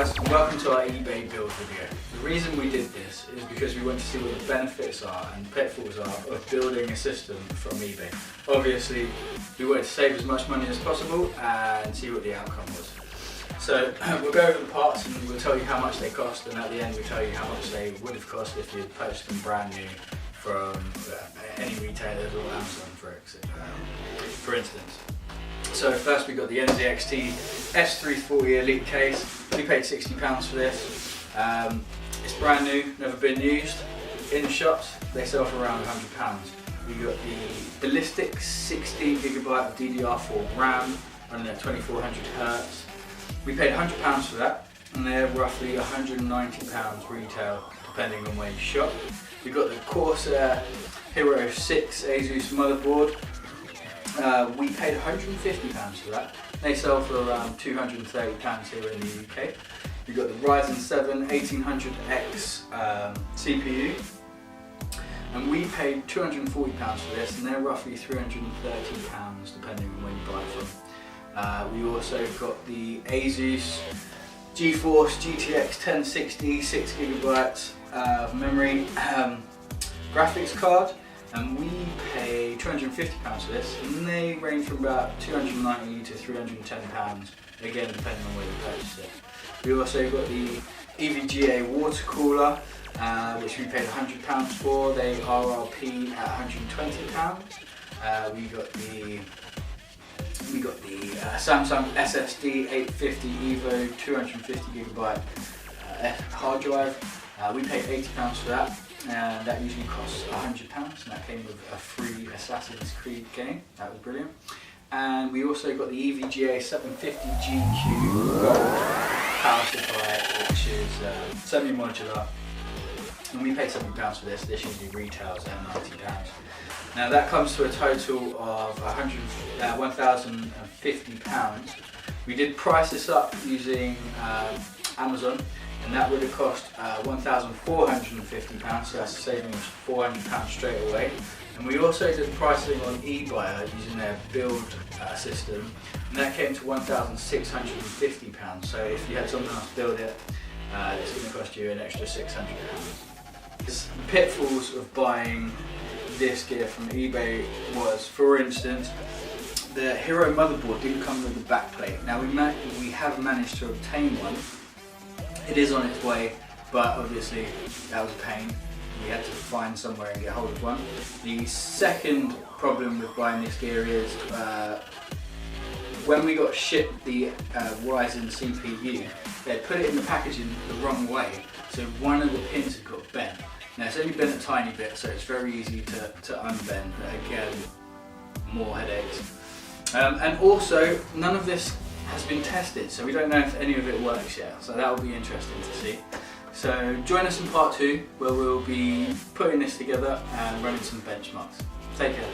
guys, and welcome to our eBay build video. The reason we did this is because we want to see what the benefits are and pitfalls are of building a system from eBay. Obviously, we wanted to save as much money as possible and see what the outcome was. So we'll go over the parts and we'll tell you how much they cost, and at the end we'll tell you how much they would have cost if you purchased them brand new from any retailers or Amazon for instance. So first we got the NZXT S340 Elite case. We paid £60 for this. It's brand new, never been used. In the shops they sell for around £100. We got the ballistic 16GB of DDR4 RAM running at 2400 Hz. We paid £100 for that, and they're roughly £190 retail depending on where you shop. We got the Corsair Hero 6 ASUS motherboard. We paid £150 for that. They sell for around £230 here in the UK. We got the Ryzen 7 1800X CPU, and we paid £240 for this, and they're roughly £330 depending on where you buy it from. We also got the ASUS GeForce GTX 1060 6GB of memory graphics card, and we pay £250 for this, and they range from about £290 to £310, again depending on where you purchase it. We also got the EVGA water cooler, which we paid £100 for. They RRP at £120. We got the Samsung SSD 850 EVO 250GB hard drive. We paid £80 for that, and that usually costs £100, and that came with a free Assassin's Creed game. That was brilliant. And we also got the EVGA 750GQ Gold power supply, which is semi-modular, and we paid £70 for this. This usually retails at £90. Now that comes to a total of £1,050. We did price this up using Amazon, and that would have cost £1,450, so that's a saving of £400 straight away. And we also did pricing on eBay using their build system, and that came to £1,650. So if you had someone else build it, it's going to cost you an extra £600. The pitfalls of buying this gear from eBay was, for instance, the Hero motherboard didn't come with the backplate. Now we have managed to obtain one. It is on its way, but obviously that was a pain. We had to find somewhere and get hold of one. The second problem with buying this gear is when we got shipped the Ryzen CPU, they put it in the packaging the wrong way, so one of the pins had got bent. Now it's only bent a tiny bit, so it's very easy to unbend, but again, more headaches. And also, none of this has been tested, so we don't know if any of it works yet, so that will be interesting to see. So join us in part 2, where we'll be putting this together and running some benchmarks. Take care.